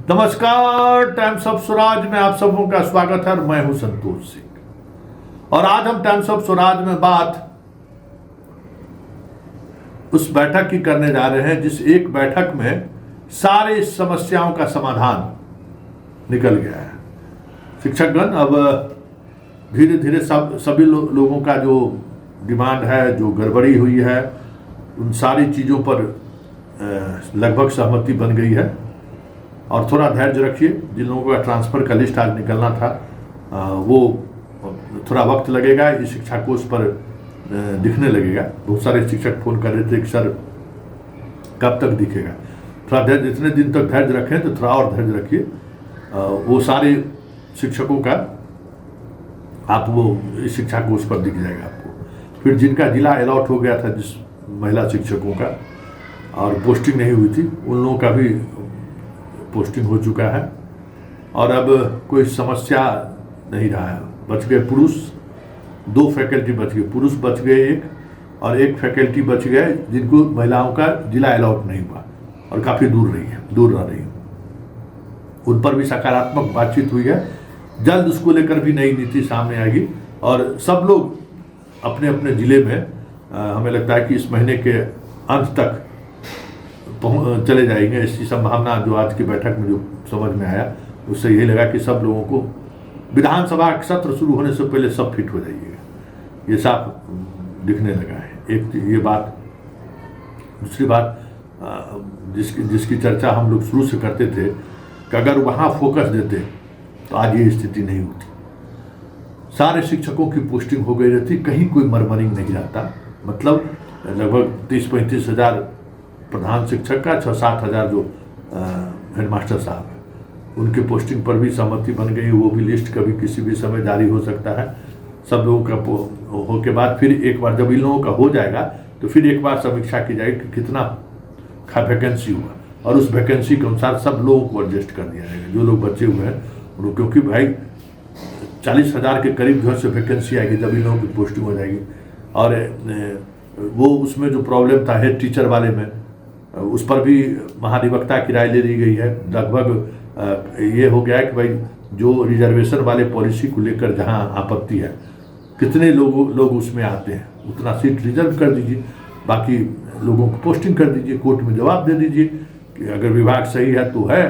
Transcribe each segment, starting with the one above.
नमस्कार, times of Swaraj में आप सबों का स्वागत है। मैं हूं संतोष सिंह और आज हम टाइम्स ऑफ स्वराज में बात उस बैठक की करने जा रहे हैं जिस एक बैठक में सारे समस्याओं का समाधान निकल गया है। शिक्षकगण अब धीरे धीरे सभी लोगों का जो डिमांड है, जो गड़बड़ी हुई है, उन सारी चीज़ों पर लगभग सहमति बन गई है। और थोड़ा धैर्य रखिए, जिन लोगों का ट्रांसफ़र का लिस्ट आज निकलना था वो थोड़ा वक्त लगेगा, इस शिक्षा कोष पर दिखने लगेगा। बहुत सारे शिक्षक फ़ोन कर रहे थे कि सर कब तक दिखेगा। थोड़ा धैर्य, जितने दिन तक धैर्य रखें तो थोड़ा और धैर्य रखिए। वो सारे शिक्षकों का आप वो इस शिक्षा कोष पर दिख जाएगा आपको। फिर जिनका जिला अलॉट हो गया था, जिस महिला शिक्षकों का और पोस्टिंग नहीं हुई थी, उन लोगों का भी पोस्टिंग हो चुका है और अब कोई समस्या नहीं रहा है। बच गए पुरुष, 2 फैकल्टी बच गए, पुरुष बच गए एक, और एक फैकल्टी बच गए जिनको महिलाओं का जिला अलॉट नहीं हुआ और काफ़ी दूर रह रही है। उन पर भी सकारात्मक बातचीत हुई है। जल्द उसको लेकर भी नई नीति सामने आएगी और सब लोग अपने अपने ज़िले में हमें लगता है कि इस महीने के अंत तक चले जाएंगे। इसकी संभावना जो आज की बैठक में जो समझ में आया, उससे यही लगा कि सब लोगों को विधानसभा सत्र शुरू होने से पहले सब फिट हो जाइएगा, ये साफ दिखने लगा है। एक ये बात। दूसरी बात जिसकी चर्चा हम लोग शुरू से करते थे कि अगर वहाँ फोकस देते तो आज ये स्थिति नहीं होती। सारे शिक्षकों की पोस्टिंग हो गई रहती, कहीं कोई मरमरिंग नहीं रहता। मतलब लगभग 30-35 हज़ार प्रधान शिक्षक का, 6-7 हज़ार जो हेडमास्टर साहब हैं, उनके पोस्टिंग पर भी सहमति बन गई। वो भी लिस्ट कभी किसी भी समय जारी हो सकता है। सब लोगों का हो के बाद फिर एक बार जब इन लोगों का हो जाएगा तो फिर एक बार समीक्षा की जाएगी कि कितना वैकेंसी हुआ और उस वैकेंसी के अनुसार सब लोगों को एडजस्ट कर दिया जाएगा। जो लोग बचे हुए हैं उनको, क्योंकि भाई 40 हज़ार के करीब जो है से वैकेंसी आएगी जब इन लोगों की पोस्टिंग हो जाएगी। और वो उसमें जो प्रॉब्लम था हेड टीचर वाले में, उस पर भी महाधिवक्ता की राय ले ली गई है। लगभग ये हो गया है कि भाई जो रिजर्वेशन वाले पॉलिसी को लेकर जहां आपत्ति है, कितने लोग उसमें आते हैं उतना सीट रिजर्व कर दीजिए, बाकी लोगों को पोस्टिंग कर दीजिए। कोर्ट में जवाब दे दीजिए कि अगर विभाग सही है तो है,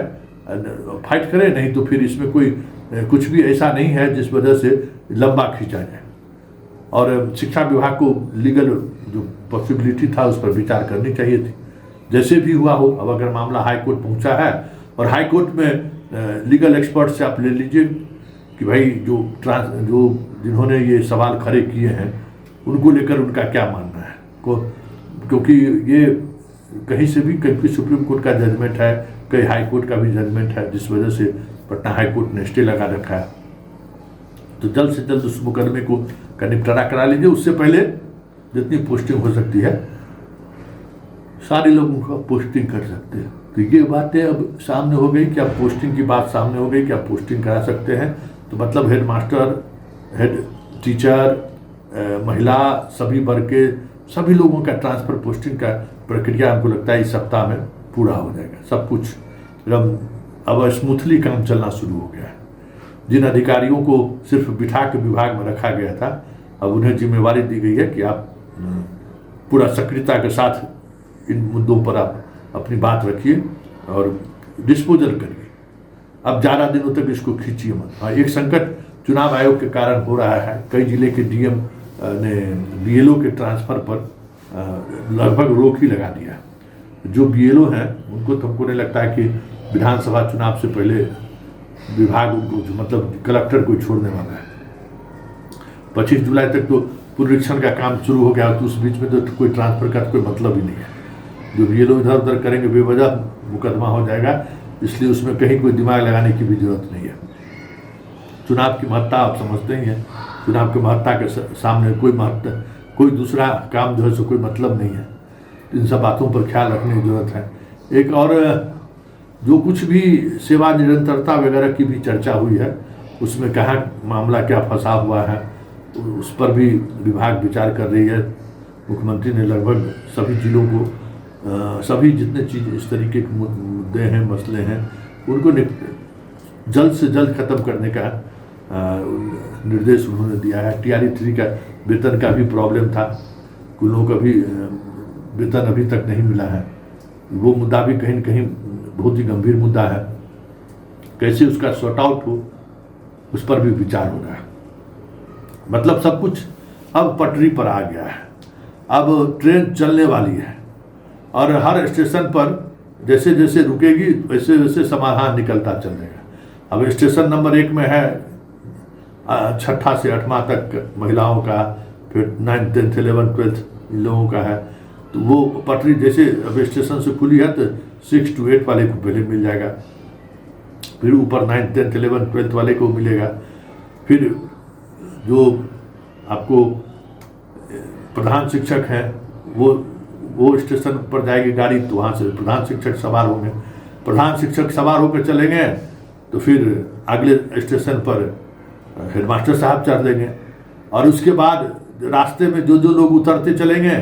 फाइट करें, नहीं तो फिर इसमें कोई कुछ भी ऐसा नहीं है जिस वजह से लंबा खींचा जाए। और शिक्षा विभाग को लीगल जो पॉसिबिलिटी था उस पर विचार करनी चाहिए थी। जैसे भी हुआ हो, अब अगर मामला हाई कोर्ट पहुंचा है और हाई कोर्ट में लीगल एक्सपर्ट से आप ले लीजिए कि भाई जो जिन्होंने ये सवाल खड़े किए हैं उनको लेकर उनका क्या मानना है क्योंकि ये कहीं से भी, कहीं सुप्रीम कोर्ट का जजमेंट है, कहीं हाई कोर्ट का भी जजमेंट है, जिस वजह से पटना हाई कोर्ट ने स्टे लगा रखा है। तो जल्द से जल्द उस मुकदमे का निपटारा करा लीजिए। उससे पहले जितनी पोस्टिंग हो सकती है सारे लोगों को पोस्टिंग कर सकते हैं। तो ये बातें अब सामने हो गई कि अब पोस्टिंग की बात सामने हो गई कि आप पोस्टिंग करा सकते हैं। तो मतलब हेड मास्टर, हेड टीचर, महिला, सभी वर्ग के सभी लोगों का ट्रांसफ़र पोस्टिंग का प्रक्रिया हमको लगता है इस सप्ताह में पूरा हो जाएगा। सब कुछ अब स्मूथली काम चलना शुरू हो गया है। जिन अधिकारियों को सिर्फ बिठा के विभाग में रखा गया था, अब उन्हें जिम्मेवारी दी गई है कि आप पूरा सक्रियता के साथ इन मुद्दों पर आप अपनी बात रखिए और डिस्पोजल करिए। अब ज़्यादा दिनों तक इसको खींचिए मत। हाँ, एक संकट चुनाव आयोग के कारण हो रहा है। कई जिले के डीएम ने बीएलओ के ट्रांसफ़र पर लगभग रोक ही लगा दिया। जो बीएलओ हैं उनको तो हमको नहीं लगता है कि विधानसभा चुनाव से पहले विभाग उनको, मतलब कलेक्टर को छोड़ने वाला है। 25 जुलाई तक तो पुनरीक्षण का काम शुरू हो गया, तो उस बीच में तो कोई ट्रांसफ़र का कोई मतलब ही नहीं है। जो बीएलओ इधर उधर करेंगे बेवजह मुकदमा हो जाएगा, इसलिए उसमें कहीं कोई दिमाग लगाने की भी जरूरत नहीं है। चुनाव की महत्ता आप समझते ही हैं। चुनाव की महत्ता के सामने कोई दूसरा काम जो है सो कोई मतलब नहीं है। इन सब बातों पर ख्याल रखने की जरूरत है। एक और जो कुछ भी सेवा निरंतरता वगैरह की भी चर्चा हुई है, उसमें कहाँ मामला क्या फंसा हुआ है, उस पर भी विभाग विचार कर रही है। मुख्यमंत्री ने लगभग सभी जिलों को सभी जितने चीज़ इस तरीके के मुद्दे हैं, मसले हैं, उनको जल्द से जल्द खत्म करने का निर्देश उन्होंने दिया है। TRE 3 का वेतन का भी प्रॉब्लम था, कुछ लोगों का भी वेतन अभी तक नहीं मिला है। वो मुद्दा भी कहीं न कहीं बहुत ही गंभीर मुद्दा है, कैसे उसका सॉर्ट आउट हो उस पर भी विचार हो रहा है। मतलब सब कुछ अब पटरी पर आ गया है, अब ट्रेन चलने वाली है और हर स्टेशन पर जैसे जैसे रुकेगी वैसे वैसे समाधान निकलता चलेगा। अब स्टेशन नंबर 1 में है 6ठा से 8वां तक महिलाओं का, फिर 9th 10th 11th 12th इन लोगों का है। तो वो पटरी जैसे अब स्टेशन से खुली है तो 6 to 8 वाले को पहले मिल जाएगा, फिर ऊपर 9th 10th 11th 12th वाले को मिलेगा, फिर जो आपको प्रधान शिक्षक हैं वो स्टेशन पर जाएगी गाड़ी, तो वहाँ से प्रधान शिक्षक सवार होंगे। प्रधान शिक्षक सवार होकर चलेंगे तो फिर अगले स्टेशन पर हेडमास्टर साहब चढ़ लेंगे, और उसके बाद रास्ते में जो जो लोग उतरते चलेंगे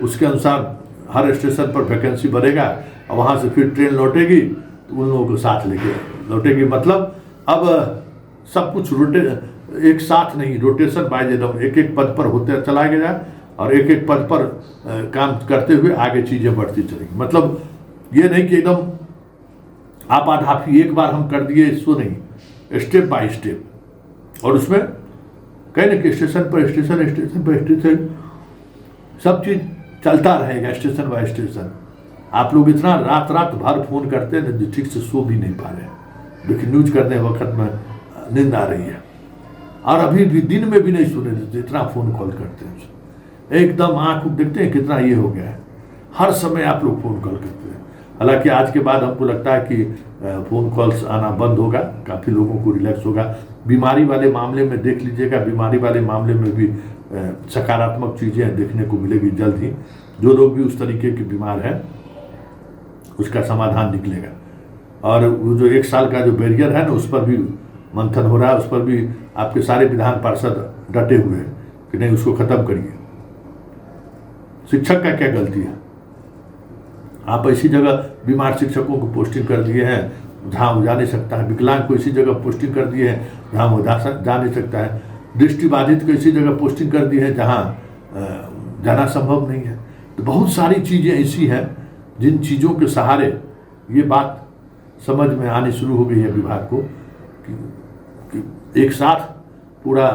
उसके अनुसार हर स्टेशन पर वैकेंसी बढ़ेगा, और वहाँ से फिर ट्रेन लौटेगी तो उन लोगों को साथ लेके लौटेगी। मतलब अब सब कुछ एक साथ नहीं, रोटेशन बाय एक एक पद पर होते चला गया और एक एक पद पर काम करते हुए आगे चीज़ें बढ़ती चलेंगी। मतलब ये नहीं कि एकदम आपाधापी एक बार हम कर दिए, इसको नहीं, स्टेप बाय स्टेप। और उसमें कहीं ना कि स्टेशन पर स्टेशन सब चीज़ चलता रहेगा, स्टेशन बाय स्टेशन। आप लोग इतना रात भर फोन करते हैं ना, ठीक से सो भी नहीं पा रहे हैं, लेकिन न्यूज करने वक्त में नींद आ रही है, और अभी भी दिन में भी नहीं सुने देते, इतना फ़ोन कॉल करते हैं। एकदम आँख देखते हैं कितना ये हो गया है, हर समय आप लोग फ़ोन कॉल करते हैं। हालांकि आज के बाद हमको लगता है कि फ़ोन कॉल्स आना बंद होगा, काफ़ी लोगों को रिलैक्स होगा। बीमारी वाले मामले में देख लीजिएगा, बीमारी वाले मामले में भी सकारात्मक चीज़ें देखने को मिलेगी जल्द ही। जो लोग भी उस तरीके के बीमार हैं उसका समाधान निकलेगा, और वो जो 1 साल का जो बैरियर है ना, उस पर भी मंथन हो रहा है, उस पर भी आपके सारे विधान पार्षद डटे हुए हैं कि नहीं, उसको खत्म करिए। शिक्षक का क्या गलती है? आप ऐसी जगह बीमार शिक्षकों को पोस्टिंग कर दिए हैं जहाँ वो जा नहीं सकता है, विकलांग को इसी जगह पोस्टिंग कर दिए हैं जहाँ वो जा नहीं सकता है, दृष्टिबाधित को इसी जगह पोस्टिंग कर दी है जहाँ जाना संभव नहीं है। तो बहुत सारी चीज़ें ऐसी हैं जिन चीज़ों के सहारे ये बात समझ में आनी शुरू हो गई है विभाग को कि एक साथ पूरा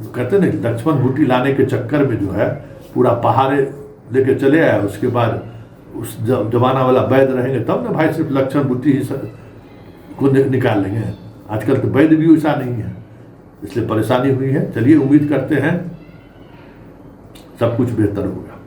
कहते ना लक्ष्मण बूटी लाने के चक्कर में जो है पूरा पहाड़े लेके चले आया। उसके बाद उस जमाना वाला वैद्य रहेंगे तब ना भाई, सिर्फ लक्ष्मण बूटी ही को निकाल लेंगे। आजकल तो वैद्य भी वैसा नहीं है, इसलिए परेशानी हुई है। चलिए उम्मीद करते हैं सब कुछ बेहतर होगा।